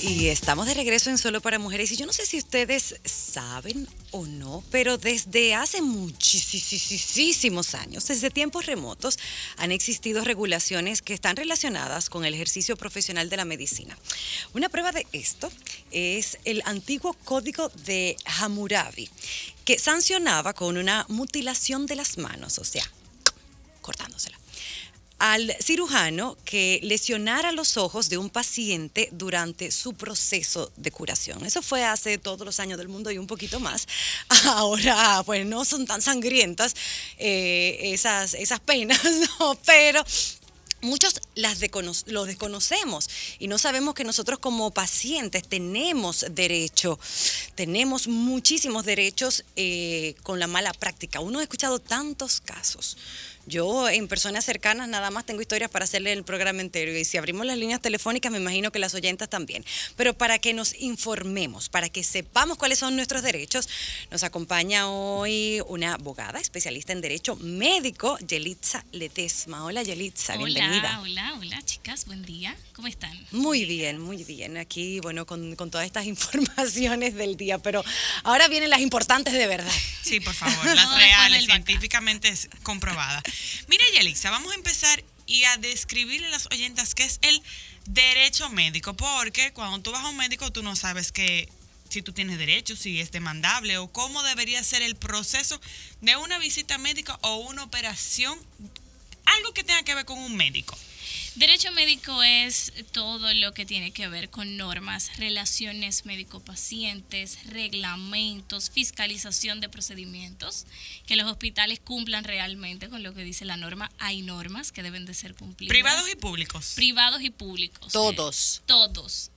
Y estamos de regreso en Solo para Mujeres. Y yo no sé si ustedes saben o no, pero desde hace muchísimos años, desde tiempos remotos, han existido regulaciones que están relacionadas con el ejercicio profesional de la medicina. Una prueba de esto es el antiguo Código de Hammurabi, que sancionaba con una mutilación de las manos, o sea, cortándosela, al cirujano que lesionara los ojos de un paciente durante su proceso de curación. Eso fue hace todos los años del mundo y un poquito más. Ahora, pues no son tan sangrientas esas penas, ¿no? Pero muchos lo desconocemos y no sabemos que nosotros como pacientes tenemos muchísimos derechos con la mala práctica. Uno ha escuchado tantos casos. Yo en personas cercanas nada más tengo historias para hacerle el programa entero y si abrimos las líneas telefónicas me imagino que las oyentas también. Pero para que nos informemos, para que sepamos cuáles son nuestros derechos, nos acompaña hoy una abogada especialista en derecho médico, Yelitza Ledesma. Hola Yelitza, bienvenida. Hola chicas, buen día, ¿cómo están? Muy bien. Aquí, bueno, con todas estas informaciones del día, pero ahora vienen las importantes de verdad. Sí, por favor, las reales, científicamente comprobadas. Mira, Yelixa, vamos a empezar y a describirle a las oyentas qué es el derecho médico, porque cuando tú vas a un médico tú no sabes si tú tienes derecho, si es demandable o cómo debería ser el proceso de una visita médica o una operación, algo que tenga que ver con un médico. Derecho médico es todo lo que tiene que ver con normas, relaciones médico-pacientes, reglamentos, fiscalización de procedimientos, que los hospitales cumplan realmente con lo que dice la norma. Hay normas que deben de ser cumplidas. ¿Privados y públicos? Privados y públicos. Todos. Todos.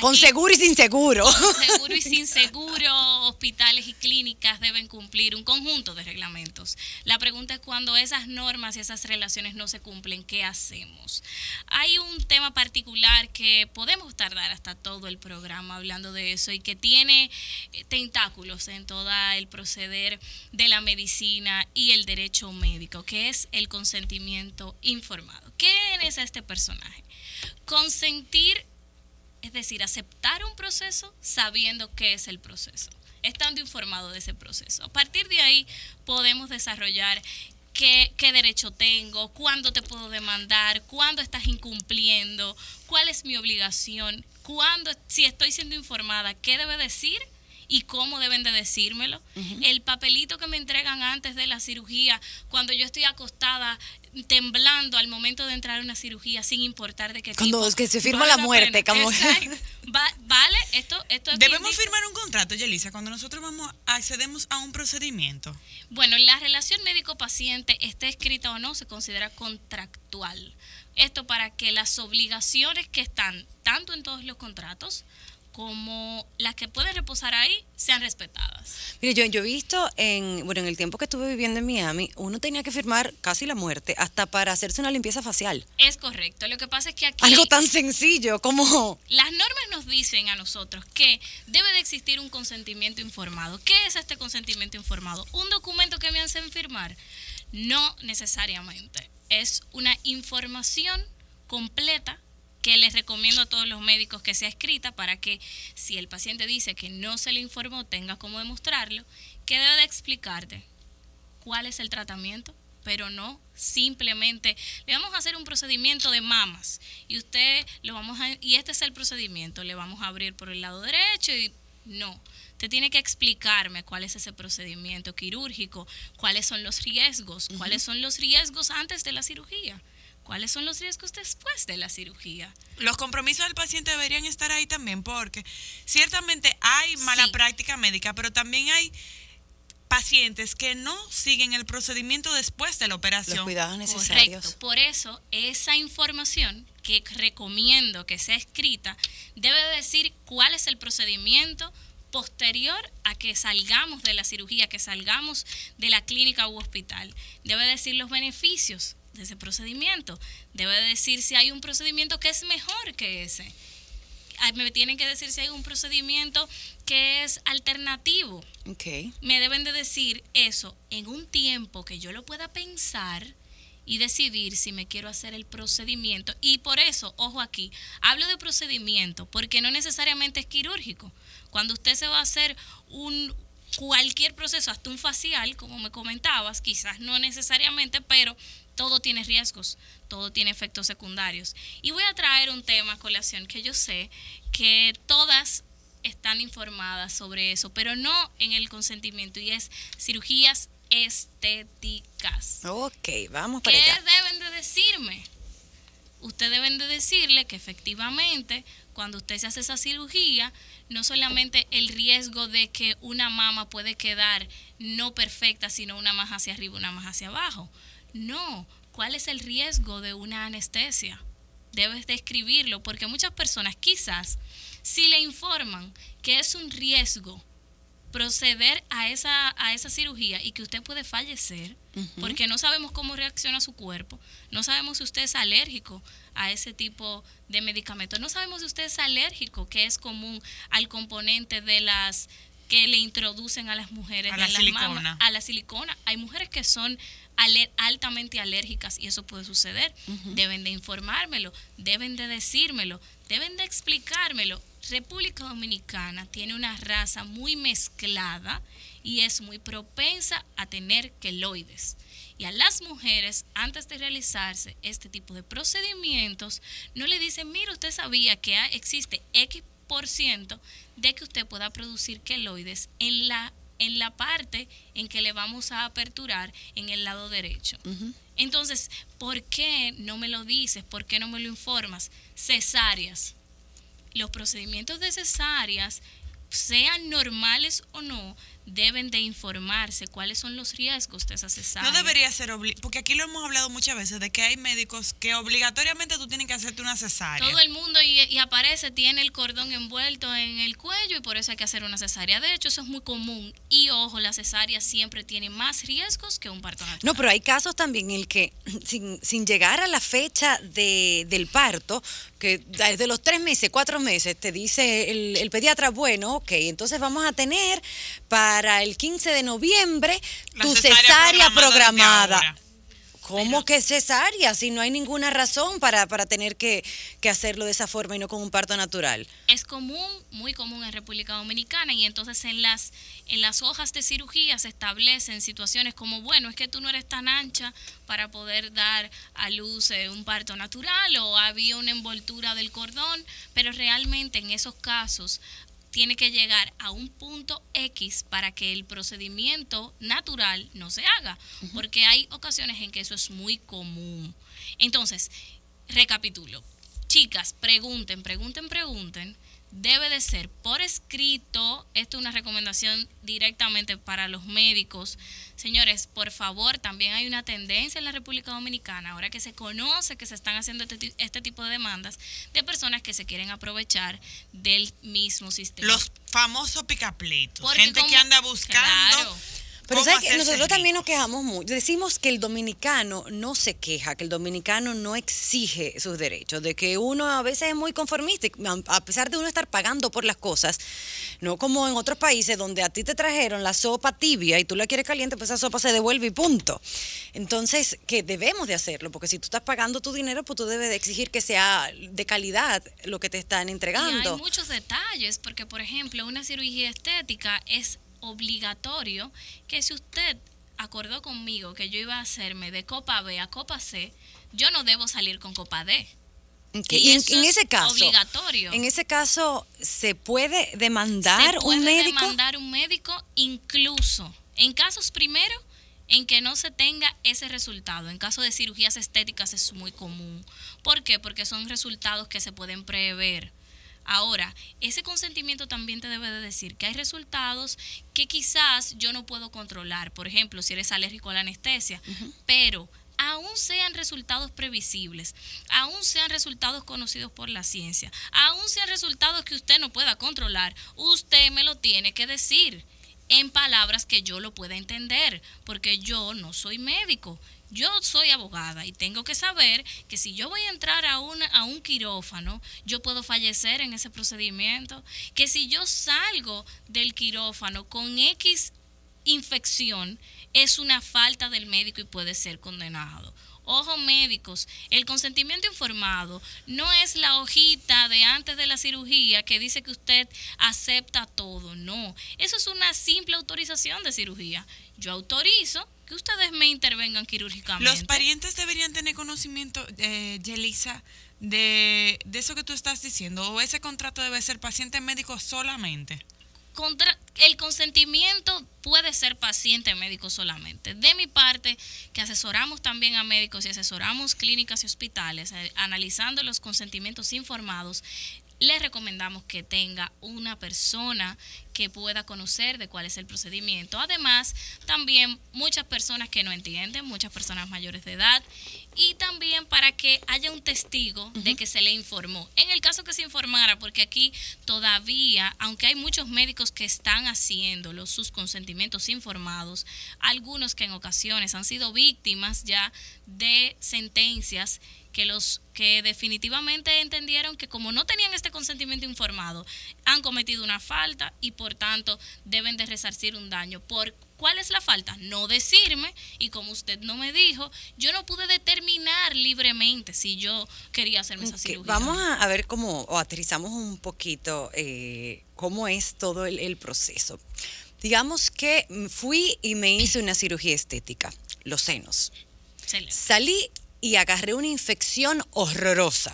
Con seguro y sin seguro. Con seguro y sin seguro, hospitales y clínicas deben cumplir un conjunto de reglamentos. La pregunta es cuando esas normas y esas relaciones no se cumplen, ¿qué hacemos? Hay un tema particular que podemos tardar hasta todo el programa hablando de eso y que tiene tentáculos en todo el proceder de la medicina y el derecho médico, que es el consentimiento informado. ¿Quién es este personaje? Consentir, es decir, aceptar un proceso sabiendo qué es el proceso, estando informado de ese proceso. A partir de ahí podemos desarrollar qué derecho tengo, cuándo te puedo demandar, cuándo estás incumpliendo, cuál es mi obligación, si estoy siendo informada, qué debe decir y cómo deben de decírmelo. Uh-huh. El papelito que me entregan antes de la cirugía, cuando yo estoy acostada temblando al momento de entrar a una cirugía sin importar de qué tipo. Cuando que se firma la muerte. Como ¿Vale? Esto ¿Debemos firmar un contrato, Yelisa, cuando nosotros accedemos a un procedimiento? Bueno, la relación médico-paciente, esté escrita o no, se considera contractual. Esto para que las obligaciones que están tanto en todos los contratos como las que pueden reposar ahí sean respetadas. Mire, yo he visto en el tiempo que estuve viviendo en Miami, uno tenía que firmar casi la muerte, hasta para hacerse una limpieza facial. Es correcto. Lo que pasa es que aquí algo tan sencillo como las normas nos dicen a nosotros que debe de existir un consentimiento informado. ¿Qué es este consentimiento informado? ¿Un documento que me hacen firmar? No necesariamente. Es una información completa que les recomiendo a todos los médicos que sea escrita para que si el paciente dice que no se le informó, tenga cómo demostrarlo, que debe de explicarte cuál es el tratamiento, pero no simplemente le vamos a hacer un procedimiento de mamas y y este es el procedimiento, le vamos a abrir por el lado derecho y no. Usted tiene que explicarme cuál es ese procedimiento quirúrgico, cuáles son los riesgos, cuáles son los riesgos antes de la cirugía. ¿Cuáles son los riesgos después de la cirugía? Los compromisos del paciente deberían estar ahí también, porque ciertamente hay mala práctica médica, pero también hay pacientes que no siguen el procedimiento después de la operación. Los cuidados necesarios. Correcto. Por eso, esa información que recomiendo que sea escrita debe decir cuál es el procedimiento posterior a que salgamos de la cirugía, que salgamos de la clínica u hospital. Debe decir los beneficios de ese procedimiento. Debe decir si hay un procedimiento que es mejor que ese. Me tienen que decir si hay un procedimiento que es alternativo. Okay. Me deben de decir eso en un tiempo que yo lo pueda pensar y decidir si me quiero hacer el procedimiento. Y por eso, ojo aquí, hablo de procedimiento porque no necesariamente es quirúrgico. Cuando usted se va a hacer cualquier proceso, hasta un facial, como me comentabas, quizás no necesariamente, pero todo tiene riesgos, todo tiene efectos secundarios. Y voy a traer un tema a colación que yo sé que todas están informadas sobre eso, pero no en el consentimiento, y es cirugías estéticas. Ok, vamos para allá. ¿Qué deben de decirme? Ustedes deben de decirle que efectivamente cuando usted se hace esa cirugía, no solamente el riesgo de que una mama puede quedar no perfecta, sino una más hacia arriba, una más hacia abajo. No, ¿cuál es el riesgo de una anestesia? Debes de escribirlo, porque muchas personas quizás si le informan que es un riesgo proceder a esa cirugía y que usted puede fallecer, porque no sabemos cómo reacciona su cuerpo, no sabemos si usted es alérgico a ese tipo de medicamentos, no sabemos si usted es alérgico, que es común al componente de las que le introducen a las mujeres, a la silicona. A la silicona. Hay mujeres que son altamente alérgicas y eso puede suceder. Deben de informármelo, deben de decírmelo, deben de explicármelo. República Dominicana tiene una raza muy mezclada y es muy propensa a tener queloides. Y a las mujeres, antes de realizarse este tipo de procedimientos, no le dicen, mira, usted sabía que existe X% de que usted pueda producir queloides en la parte en que le vamos a aperturar en el lado derecho. Entonces, ¿por qué no me lo dices? ¿Por qué no me lo informas? Cesáreas. Los procedimientos de cesáreas, sean normales o no, deben de informarse cuáles son los riesgos de esa cesárea. No debería ser porque aquí lo hemos hablado muchas veces de que hay médicos que obligatoriamente tú tienes que hacerte una cesárea. Todo el mundo y aparece, tiene el cordón envuelto en el cuello y por eso hay que hacer una cesárea. De hecho, eso es muy común. Y ojo, la cesárea siempre tiene más riesgos que un parto natural. No, pero hay casos también en el que sin llegar a la fecha del parto, que desde los 3 meses, 4 meses, te dice el pediatra, bueno, ok, entonces vamos a tener para el 15 de noviembre tu cesárea programada. ¿Cómo que cesárea? Si no hay ninguna razón para tener que hacerlo de esa forma y no con un parto natural. Es común, muy común en República Dominicana, y entonces en las hojas de cirugía se establecen situaciones como, bueno, es que tú no eres tan ancha para poder dar a luz un parto natural, o había una envoltura del cordón, pero realmente en esos casos tiene que llegar a un punto X para que el procedimiento natural no se haga, porque hay ocasiones en que eso es muy común. Entonces, recapitulo. Chicas, pregunten. Debe de ser por escrito. Esto es una recomendación directamente para los médicos. Señores, por favor, también hay una tendencia en la República Dominicana, ahora que se conoce que se están haciendo este tipo de demandas, de personas que se quieren aprovechar del mismo sistema. Los famosos picapleitos. Gente que anda buscando... Claro. Pero ¿sabes qué? Nosotros también nos quejamos mucho. Decimos que el dominicano no se queja, que el dominicano no exige sus derechos, de que uno a veces es muy conformista, a pesar de uno estar pagando por las cosas, no como en otros países donde a ti te trajeron la sopa tibia y tú la quieres caliente, pues esa sopa se devuelve y punto. Entonces, que debemos de hacerlo, porque si tú estás pagando tu dinero, pues tú debes de exigir que sea de calidad lo que te están entregando. Y hay muchos detalles, porque por ejemplo, una cirugía estética es obligatorio que si usted acordó conmigo que yo iba a hacerme de copa B a copa C, yo no debo salir con copa D. Okay. Y en ese caso, obligatorio. En ese caso, ¿se puede demandar un médico? Se puede demandar un médico, incluso en casos primero en que no se tenga ese resultado. En caso de cirugías estéticas es muy común. ¿Por qué? Porque son resultados que se pueden prever. Ahora, ese consentimiento también te debe de decir que hay resultados que quizás yo no puedo controlar. Por ejemplo, si eres alérgico a la anestesia, pero aún sean resultados previsibles, aún sean resultados conocidos por la ciencia, aún sean resultados que usted no pueda controlar, usted me lo tiene que decir en palabras que yo lo pueda entender, porque yo no soy médico. Yo soy abogada y tengo que saber que si yo voy a entrar a un quirófano, yo puedo fallecer en ese procedimiento, que si yo salgo del quirófano con X infección, es una falta del médico y puede ser condenado. Ojo, médicos, el consentimiento informado no es la hojita de antes de la cirugía que dice que usted acepta todo, no. Eso es una simple autorización de cirugía. Yo autorizo que ustedes me intervengan quirúrgicamente. Los parientes deberían tener conocimiento, Yelisa, de eso que tú estás diciendo, o ese contrato debe ser paciente médico solamente. El consentimiento puede ser paciente médico solamente. De mi parte, que asesoramos también a médicos y asesoramos clínicas y hospitales, analizando los consentimientos informados, les recomendamos que tenga una persona que pueda conocer de cuál es el procedimiento. Además, también muchas personas que no entienden, muchas personas mayores de edad, y también para que haya un testigo de que se le informó. En el caso que se informara, porque aquí todavía, aunque hay muchos médicos que están haciendo sus consentimientos informados, algunos que en ocasiones han sido víctimas ya de sentencias que definitivamente entendieron que como no tenían este consentimiento informado, han cometido una falta y por tanto deben de resarcir un daño. ¿Cuál es la falta? No decirme, y como usted no me dijo, yo no pude determinar libremente si yo quería hacerme esa cirugía. Vamos a ver o aterrizamos un poquito cómo es todo el proceso. Digamos que fui y me hice una cirugía estética, los senos. Excelente. Salí y agarré una infección horrorosa.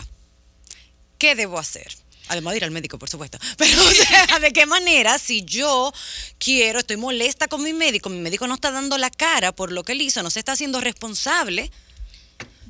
¿Qué debo hacer? Además de ir al médico, por supuesto. Pero, o sea, ¿de qué manera? Si yo estoy molesta con mi médico no está dando la cara por lo que él hizo, no se está haciendo responsable.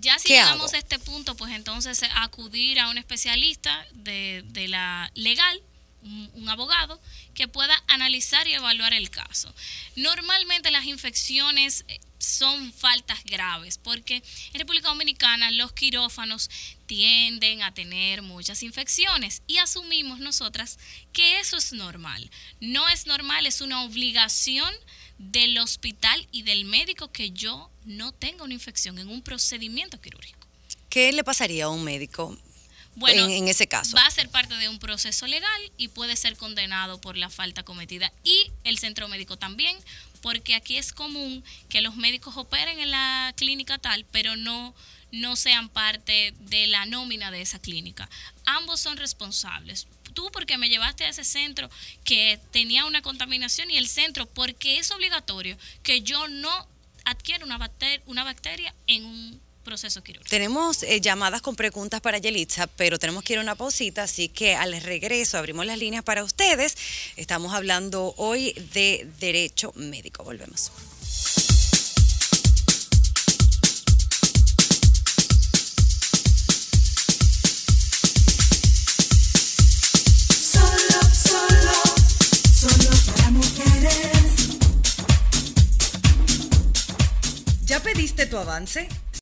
Ya si llegamos a este punto, pues entonces acudir a un especialista de la legal, un abogado, que pueda analizar y evaluar el caso. Normalmente las infecciones son faltas graves, porque en República Dominicana los quirófanos tienden a tener muchas infecciones y asumimos nosotras que eso es normal. No es normal, es una obligación del hospital y del médico que yo no tenga una infección en un procedimiento quirúrgico. ¿Qué le pasaría a un médico? Bueno, en ese caso va a ser parte de un proceso legal y puede ser condenado por la falta cometida. Y el centro médico también, porque aquí es común que los médicos operen en la clínica tal, pero no sean parte de la nómina de esa clínica. Ambos son responsables. Tú porque me llevaste a ese centro que tenía una contaminación, y el centro porque es obligatorio que yo no adquiera una bacteria en un proceso quirúrgico. Tenemos llamadas con preguntas para Yelitza, pero tenemos que ir a una pausita, así que al regreso abrimos las líneas para ustedes. Estamos hablando hoy de derecho médico. Volvemos. Solo para mujeres. ¿Ya pediste tu avance?